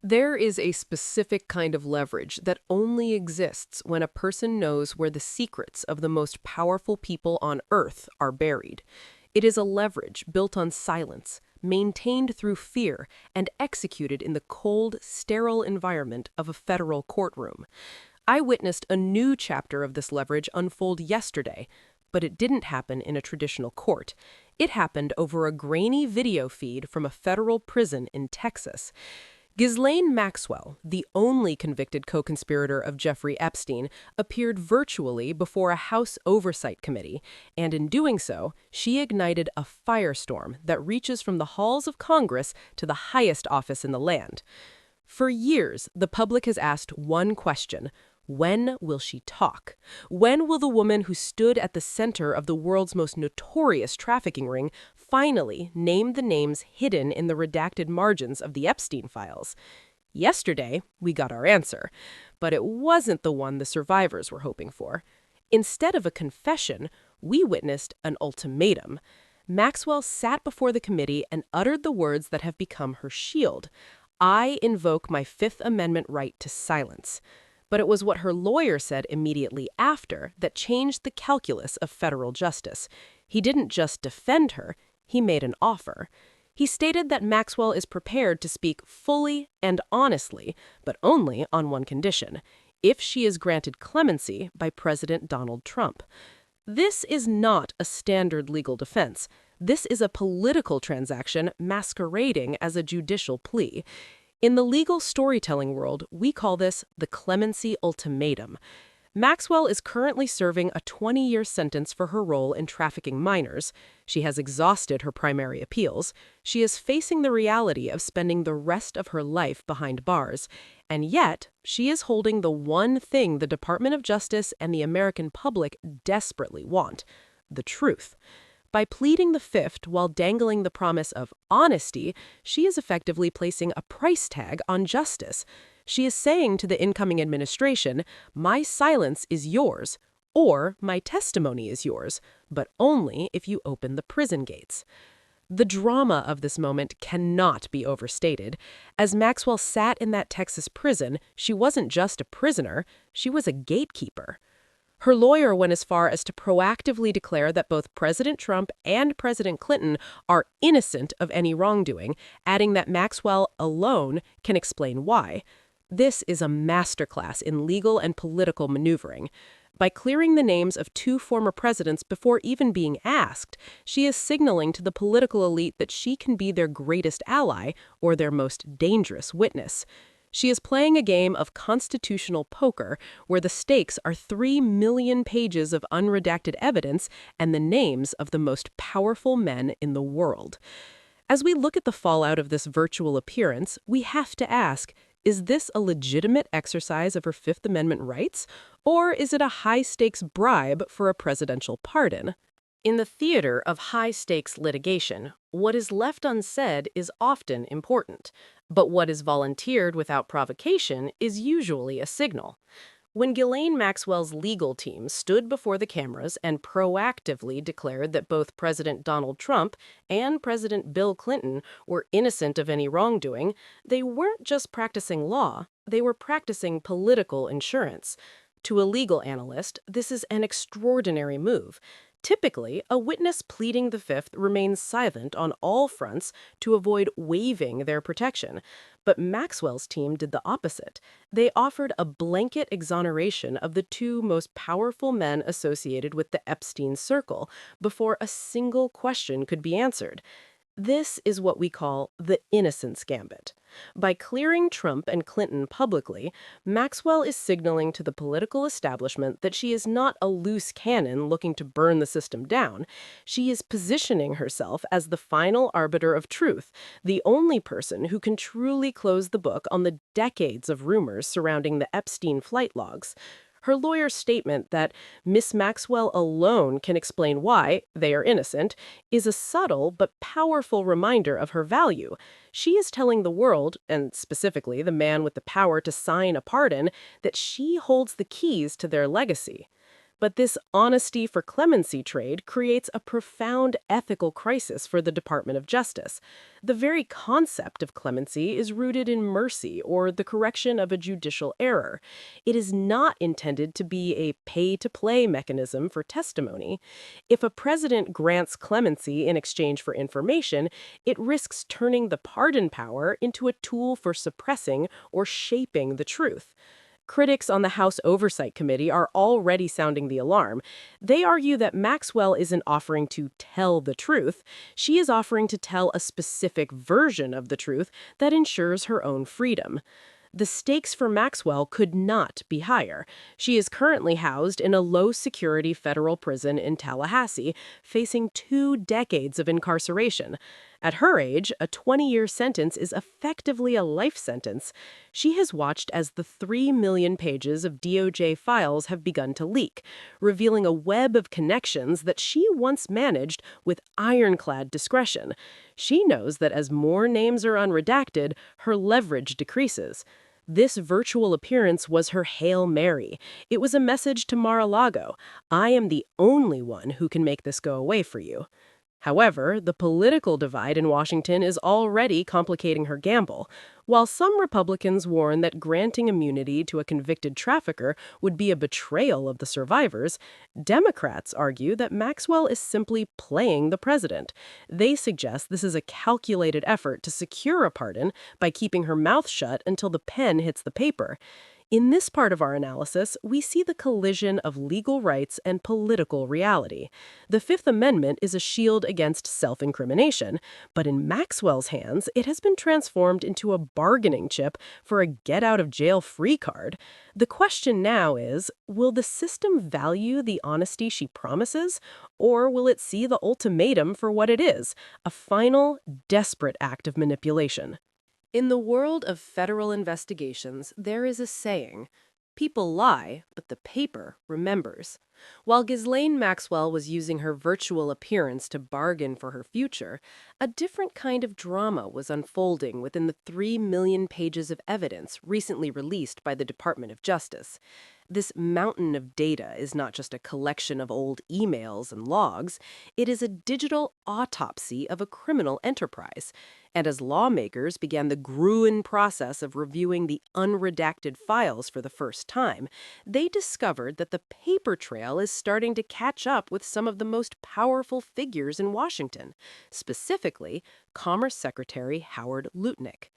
There is a specific kind of leverage that only exists when a person knows where the secrets of the most powerful people on Earth are buried. It is a leverage built on silence, maintained through fear, and executed in the cold, sterile environment of a federal courtroom. I witnessed a new chapter of this leverage unfold yesterday, but it didn't happen in a traditional court. It happened over a grainy video feed from a federal prison in Texas. Ghislaine Maxwell, the only convicted co-conspirator of Jeffrey Epstein, appeared virtually before a House Oversight Committee, and in doing so, she ignited a firestorm that reaches from the halls of Congress to the highest office in the land. For years, the public has asked one question: when will she talk? When will the woman who stood at the center of the world's most notorious trafficking ring finally name the names hidden in the redacted margins of the Epstein files? Yesterday, we got our answer, but it wasn't the one the survivors were hoping for. Instead of a confession, we witnessed an ultimatum. Maxwell sat before the committee and uttered the words that have become her shield: "I invoke my Fifth Amendment right to silence." But it was what her lawyer said immediately after that changed the calculus of federal justice. He didn't just defend her, he made an offer. He stated that Maxwell is prepared to speak fully and honestly, but only on one condition: if she is granted clemency by President Donald Trump. This is not a standard legal defense. This is a political transaction masquerading as a judicial plea. In the legal storytelling world, we call this the Clemency Ultimatum. Maxwell is currently serving a 20-year sentence for her role in trafficking minors. She has exhausted her primary appeals. She is facing the reality of spending the rest of her life behind bars. And yet, she is holding the one thing the Department of Justice and the American public desperately want: the truth. By pleading the fifth while dangling the promise of honesty, she is effectively placing a price tag on justice. She is saying to the incoming administration, "My silence is yours," or "My testimony is yours, but only if you open the prison gates." The drama of this moment cannot be overstated. As Maxwell sat in that Texas prison, she wasn't just a prisoner, she was a gatekeeper. Her lawyer went as far as to proactively declare that both President Trump and President Clinton are innocent of any wrongdoing, adding that Maxwell alone can explain why. This is a masterclass in legal and political maneuvering. By clearing the names of two former presidents before even being asked, she is signaling to the political elite that she can be their greatest ally or their most dangerous witness. She is playing a game of constitutional poker where the stakes are 3 million pages of unredacted evidence and the names of the most powerful men in the world. As we look at the fallout of this virtual appearance, we have to ask, is this a legitimate exercise of her Fifth Amendment rights, or is it a high-stakes bribe for a presidential pardon? In the theater of high-stakes litigation, what is left unsaid is often important, but what is volunteered without provocation is usually a signal. When Ghislaine Maxwell's legal team stood before the cameras and proactively declared that both President Donald Trump and President Bill Clinton were innocent of any wrongdoing, they weren't just practicing law, they were practicing political insurance. To a legal analyst, this is an extraordinary move. Typically, a witness pleading the fifth remains silent on all fronts to avoid waiving their protection. But Maxwell's team did the opposite. They offered a blanket exoneration of the two most powerful men associated with the Epstein circle before a single question could be answered. This is what we call the Innocence Gambit. By clearing Trump and Clinton publicly, Maxwell is signaling to the political establishment that she is not a loose cannon looking to burn the system down. She is positioning herself as the final arbiter of truth, the only person who can truly close the book on the decades of rumors surrounding the Epstein flight logs. Her lawyer's statement that Miss Maxwell alone can explain why they are innocent is a subtle but powerful reminder of her value. She is telling the world, and specifically the man with the power to sign a pardon, that she holds the keys to their legacy. But this honesty for clemency trade creates a profound ethical crisis for the Department of Justice. The very concept of clemency is rooted in mercy or the correction of a judicial error. It is not intended to be a pay-to-play mechanism for testimony. If a president grants clemency in exchange for information, it risks turning the pardon power into a tool for suppressing or shaping the truth. Critics on the House Oversight Committee are already sounding the alarm. They argue that Maxwell isn't offering to tell the truth. She is offering to tell a specific version of the truth that ensures her own freedom. The stakes for Maxwell could not be higher. She is currently housed in a low-security federal prison in Tallahassee, facing 2 decades of incarceration. At her age, a 20-year sentence is effectively a life sentence. She has watched as the 3 million pages of DOJ files have begun to leak, revealing a web of connections that she once managed with ironclad discretion. She knows that as more names are unredacted, her leverage decreases. This virtual appearance was her Hail Mary. It was a message to Mar-a-Lago. I am the only one who can make this go away for you. However, the political divide in Washington is already complicating her gamble. While some Republicans warn that granting immunity to a convicted trafficker would be a betrayal of the survivors, Democrats argue that Maxwell is simply playing the president. They suggest this is a calculated effort to secure a pardon by keeping her mouth shut until the pen hits the paper. In this part of our analysis, we see the collision of legal rights and political reality. The Fifth Amendment is a shield against self-incrimination, but in Maxwell's hands, it has been transformed into a bargaining chip for a get-out-of-jail-free card. The question now is, will the system value the honesty she promises, or will it see the ultimatum for what it is, a final, desperate act of manipulation? In the world of federal investigations, there is a saying, people lie, but the paper remembers. While Ghislaine Maxwell was using her virtual appearance to bargain for her future, a different kind of drama was unfolding within the 3 million pages of evidence recently released by the Department of Justice. This mountain of data is not just a collection of old emails and logs, it is a digital autopsy of a criminal enterprise. And as lawmakers began the grueling process of reviewing the unredacted files for the first time, they discovered that the paper trail is starting to catch up with some of the most powerful figures in Washington, specifically Commerce Secretary Howard Lutnick.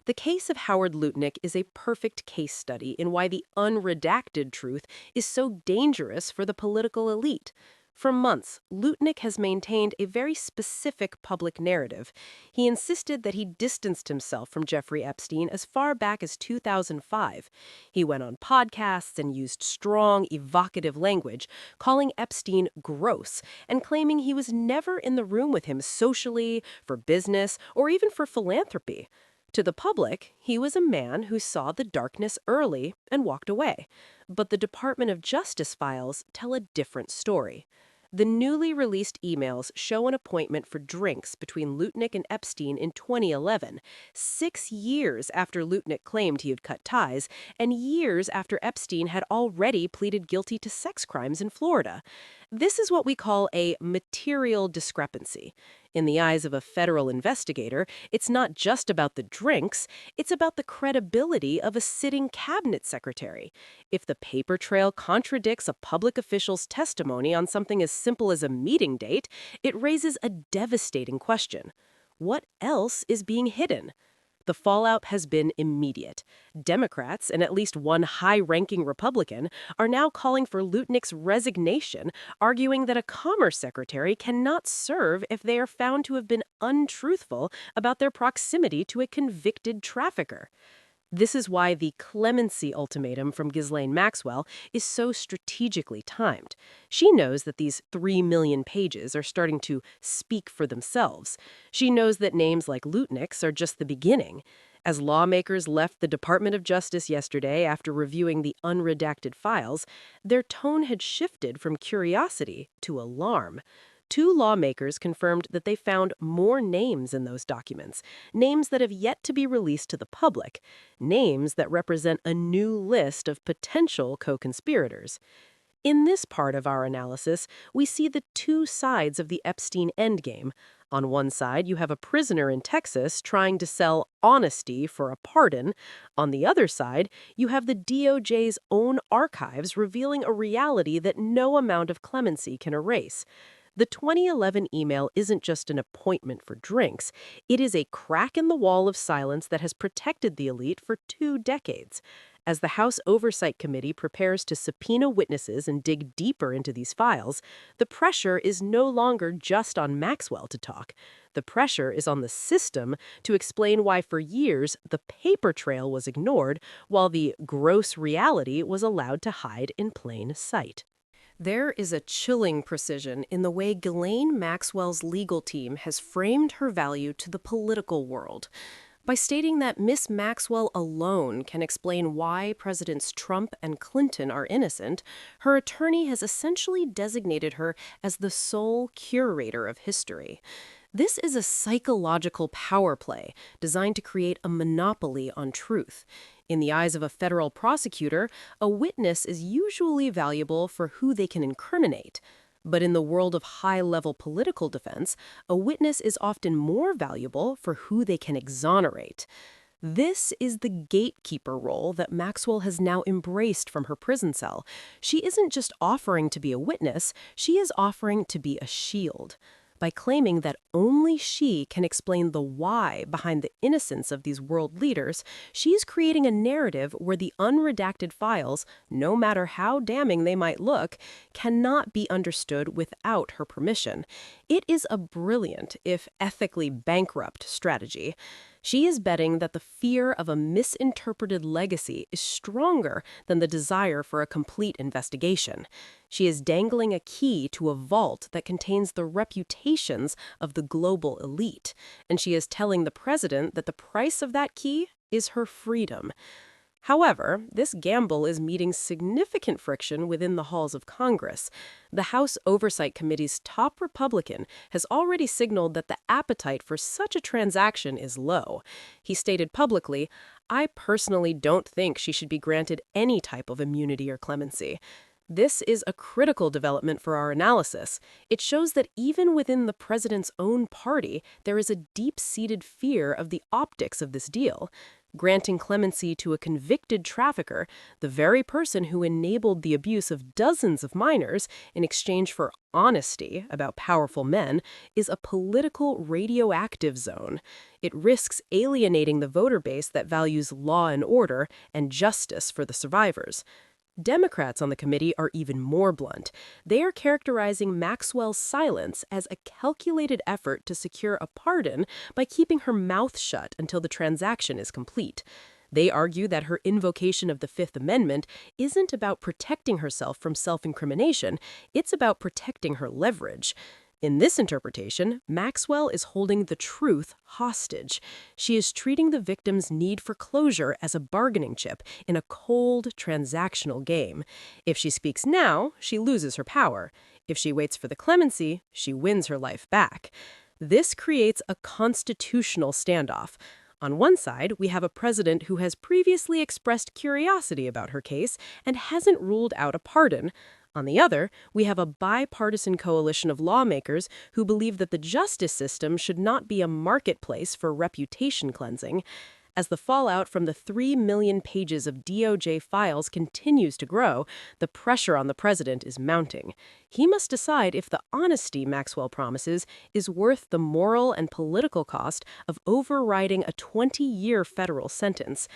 The case of Howard Lutnick is a perfect case study in why the unredacted truth is so dangerous for the political elite. For months, Lutnick has maintained a very specific public narrative. He insisted that he distanced himself from Jeffrey Epstein as far back as 2005. He went on podcasts and used strong, evocative language, calling Epstein gross and claiming he was never in the room with him socially, for business, or even for philanthropy. To the public, he was a man who saw the darkness early and walked away. But the Department of Justice files tell a different story. The newly released emails show an appointment for drinks between Lutnick and Epstein in 2011, 6 years after Lutnick claimed he had cut ties, and years after Epstein had already pleaded guilty to sex crimes in Florida. This is what we call a material discrepancy. In the eyes of a federal investigator, it's not just about the drinks, it's about the credibility of a sitting cabinet secretary. If the paper trail contradicts a public official's testimony on something as simple as a meeting date, it raises a devastating question. What else is being hidden? The fallout has been immediate. Democrats, and at least one high-ranking Republican, are now calling for Lutnick's resignation, arguing that a Commerce Secretary cannot serve if they are found to have been untruthful about their proximity to a convicted trafficker. This is why the Clemency Ultimatum from Ghislaine Maxwell is so strategically timed. She knows that these 3 million pages are starting to speak for themselves. She knows that names like Lutnick's are just the beginning. As lawmakers left the Department of Justice yesterday after reviewing the unredacted files, their tone had shifted from curiosity to alarm. 2 lawmakers confirmed that they found more names in those documents, names that have yet to be released to the public, names that represent a new list of potential co-conspirators. In this part of our analysis, we see the two sides of the Epstein endgame. On one side, you have a prisoner in Texas trying to sell honesty for a pardon. On the other side, you have the DOJ's own archives revealing a reality that no amount of clemency can erase. The 2011 email isn't just an appointment for drinks. It is a crack in the wall of silence that has protected the elite for 2 decades. As the House Oversight Committee prepares to subpoena witnesses and dig deeper into these files, the pressure is no longer just on Maxwell to talk. The pressure is on the system to explain why for years the paper trail was ignored while the gross reality was allowed to hide in plain sight. There is a chilling precision in the way Ghislaine Maxwell's legal team has framed her value to the political world. By stating that Miss Maxwell alone can explain why Presidents Trump and Clinton are innocent, her attorney has essentially designated her as the sole curator of history. This is a psychological power play designed to create a monopoly on truth. In the eyes of a federal prosecutor, a witness is usually valuable for who they can incriminate. But in the world of high-level political defense, a witness is often more valuable for who they can exonerate. This is the gatekeeper role that Maxwell has now embraced from her prison cell. She isn't just offering to be a witness, she is offering to be a shield. By claiming that only she can explain the why behind the innocence of these world leaders, she's creating a narrative where the unredacted files, no matter how damning they might look, cannot be understood without her permission. It is a brilliant, if ethically bankrupt, strategy. She is betting that the fear of a misinterpreted legacy is stronger than the desire for a complete investigation. She is dangling a key to a vault that contains the reputations of the global elite, and she is telling the president that the price of that key is her freedom. However, this gamble is meeting significant friction within the halls of Congress. The House Oversight Committee's top Republican has already signaled that the appetite for such a transaction is low. He stated publicly, "I personally don't think she should be granted any type of immunity or clemency." This is a critical development for our analysis. It shows that even within the president's own party, there is a deep-seated fear of the optics of this deal. Granting clemency to a convicted trafficker, the very person who enabled the abuse of dozens of minors in exchange for honesty about powerful men, is a political radioactive zone. It risks alienating the voter base that values law and order and justice for the survivors. Democrats on the committee are even more blunt. They are characterizing Maxwell's silence as a calculated effort to secure a pardon by keeping her mouth shut until the transaction is complete. They argue that her invocation of the Fifth Amendment isn't about protecting herself from self-incrimination, it's about protecting her leverage. In this interpretation, Maxwell is holding the truth hostage. She is treating the victim's need for closure as a bargaining chip in a cold, transactional game. If she speaks now, she loses her power. If she waits for the clemency, she wins her life back. This creates a constitutional standoff. On one side, we have a president who has previously expressed curiosity about her case and hasn't ruled out a pardon. On the other, we have a bipartisan coalition of lawmakers who believe that the justice system should not be a marketplace for reputation cleansing. As the fallout from the 3 million pages of DOJ files continues to grow, the pressure on the president is mounting. He must decide if the honesty Maxwell promises is worth the moral and political cost of overriding a 20-year federal sentence.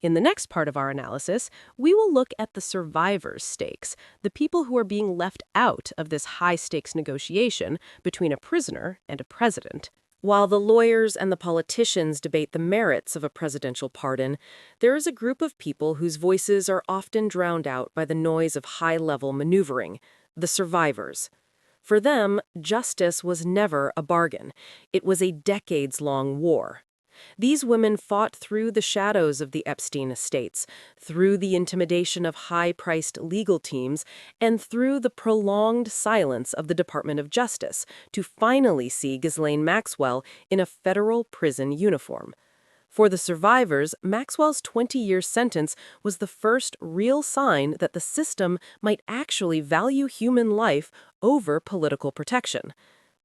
In the next part of our analysis, we will look at the survivors' stakes, the people who are being left out of this high-stakes negotiation between a prisoner and a president. While the lawyers and the politicians debate the merits of a presidential pardon, there is a group of people whose voices are often drowned out by the noise of high-level maneuvering, the survivors. For them, justice was never a bargain. It was a decades-long war. These women fought through the shadows of the Epstein estates, through the intimidation of high-priced legal teams, and through the prolonged silence of the Department of Justice to finally see Ghislaine Maxwell in a federal prison uniform. For the survivors, Maxwell's 20-year sentence was the first real sign that the system might actually value human life over political protection.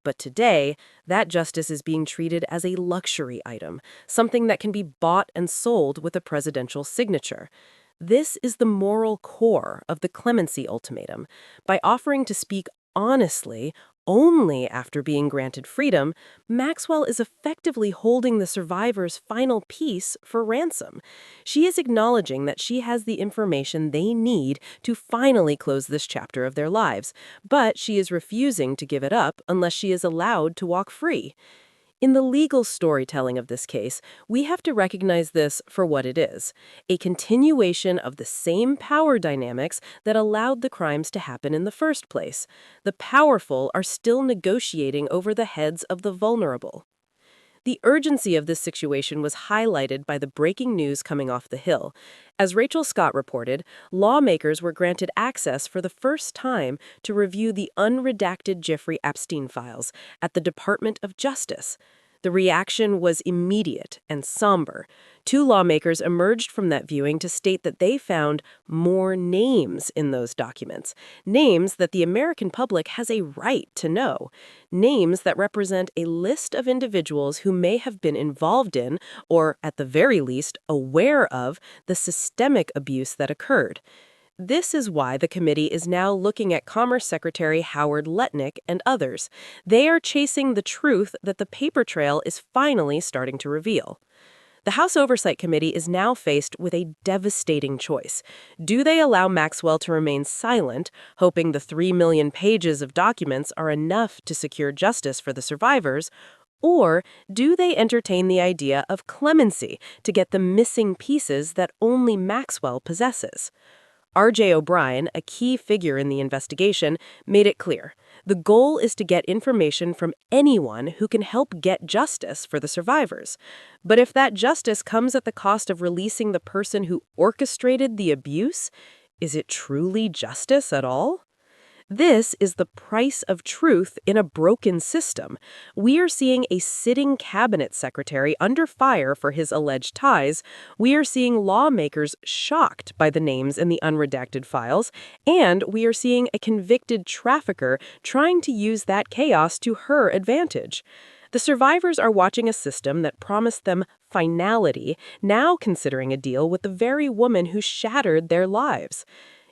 But today, that justice is being treated as a luxury item, something that can be bought and sold with a presidential signature. This is the moral core of the Clemency Ultimatum. By offering to speak honestly only after being granted freedom, Maxwell is effectively holding the survivor's final piece for ransom. She is acknowledging that she has the information they need to finally close this chapter of their lives, but she is refusing to give it up unless she is allowed to walk free. In the legal storytelling of this case, we have to recognize this for what it is, a continuation of the same power dynamics that allowed the crimes to happen in the first place. The powerful are still negotiating over the heads of the vulnerable. The urgency of this situation was highlighted by the breaking news coming off the Hill. As Rachel Scott reported, lawmakers were granted access for the first time to review the unredacted Jeffrey Epstein files at the Department of Justice. The reaction was immediate and somber. 2 lawmakers emerged from that viewing to state that they found more names in those documents, names that the American public has a right to know, names that represent a list of individuals who may have been involved in, or at the very least, aware of, the systemic abuse that occurred. This is why the committee is now looking at Commerce Secretary Howard Lutnick and others. They are chasing the truth that the paper trail is finally starting to reveal. The House Oversight Committee is now faced with a devastating choice. Do they allow Maxwell to remain silent, hoping the 3 million pages of documents are enough to secure justice for the survivors, or do they entertain the idea of clemency to get the missing pieces that only Maxwell possesses? R.J. O'Brien, a key figure in the investigation, made it clear. The goal is to get information from anyone who can help get justice for the survivors. But if that justice comes at the cost of releasing the person who orchestrated the abuse, is it truly justice at all? This is the price of truth in a broken system. We are seeing a sitting cabinet secretary under fire for his alleged ties. We are seeing lawmakers shocked by the names in the unredacted files. And we are seeing a convicted trafficker trying to use that chaos to her advantage. The survivors are watching a system that promised them finality, now considering a deal with the very woman who shattered their lives.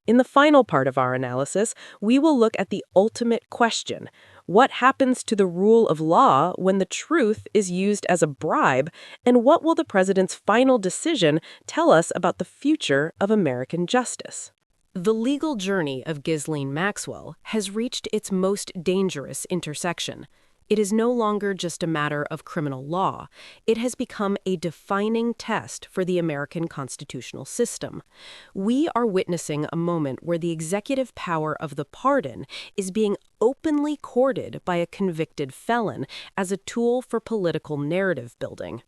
In the final part of our analysis, we will look at the ultimate question. What happens to the rule of law when the truth is used as a bribe, and what will the president's final decision tell us about the future of American justice? The legal journey of Ghislaine Maxwell has reached its most dangerous intersection. It is no longer just a matter of criminal law. It has become a defining test for the American constitutional system. We are witnessing a moment where the executive power of the pardon is being openly courted by a convicted felon as a tool for political narrative building.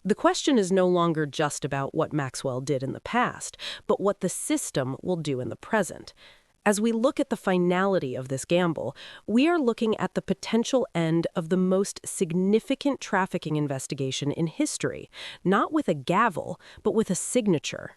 The question is no longer just about what Maxwell did in the past, but what the system will do in the present. As we look at the finality of this gamble, we are looking at the potential end of the most significant trafficking investigation in history, not with a gavel, but with a signature.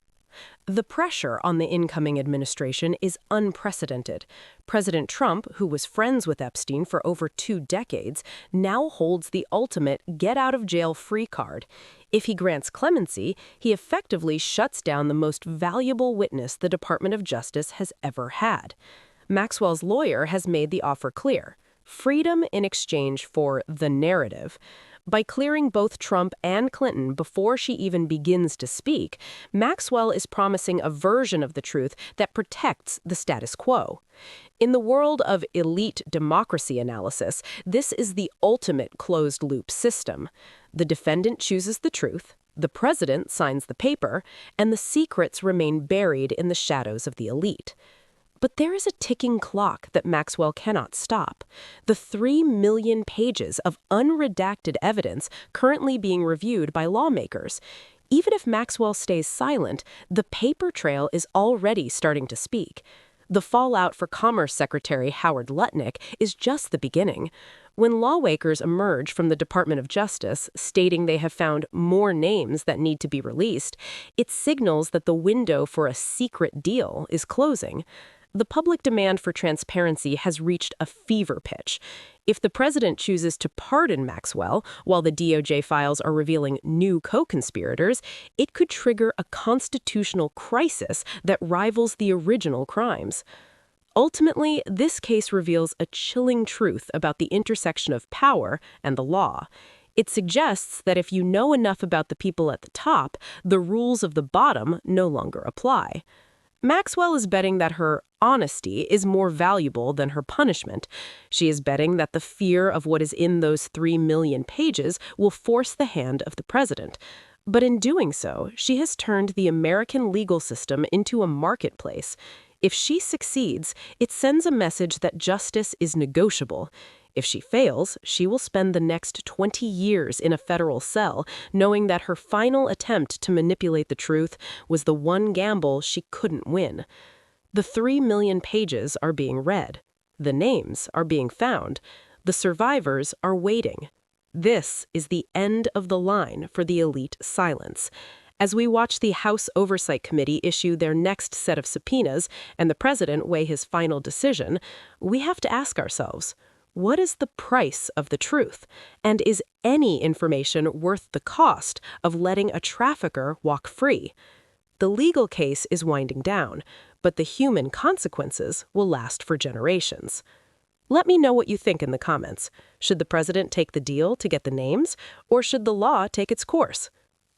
The pressure on the incoming administration is unprecedented. President Trump, who was friends with Epstein for over 2 decades, now holds the ultimate get-out-of-jail-free card. If he grants clemency, he effectively shuts down the most valuable witness the Department of Justice has ever had. Maxwell's lawyer has made the offer clear: freedom in exchange for the narrative. By clearing both Trump and Clinton before she even begins to speak, Maxwell is promising a version of the truth that protects the status quo. In the world of elite democracy analysis, this is the ultimate closed-loop system. The defendant chooses the truth, the president signs the paper, and the secrets remain buried in the shadows of the elite. But there is a ticking clock that Maxwell cannot stop. The 3 million pages of unredacted evidence currently being reviewed by lawmakers. Even if Maxwell stays silent, the paper trail is already starting to speak. The fallout for Commerce Secretary Howard Lutnick is just the beginning. When lawmakers emerge from the Department of Justice stating they have found more names that need to be released, it signals that the window for a secret deal is closing. The public demand for transparency has reached a fever pitch. If the president chooses to pardon Maxwell while the DOJ files are revealing new co-conspirators, it could trigger a constitutional crisis that rivals the original crimes. Ultimately, this case reveals a chilling truth about the intersection of power and the law. It suggests that if you know enough about the people at the top, the rules of the bottom no longer apply. Maxwell is betting that her honesty is more valuable than her punishment. She is betting that the fear of what is in those 3 million pages will force the hand of the president. But in doing so, she has turned the American legal system into a marketplace. If she succeeds, it sends a message that justice is negotiable. If she fails, she will spend the next 20 years in a federal cell, knowing that her final attempt to manipulate the truth was the one gamble she couldn't win. The 3 million pages are being read. The names are being found. The survivors are waiting. This is the end of the line for the elite silence. As we watch the House Oversight Committee issue their next set of subpoenas and the president weigh his final decision, we have to ask ourselves, what is the price of the truth? And is any information worth the cost of letting a trafficker walk free? The legal case is winding down, but the human consequences will last for generations. Let me know what you think in the comments. Should the president take the deal to get the names, or should the law take its course?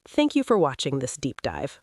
Thank you for watching this deep dive.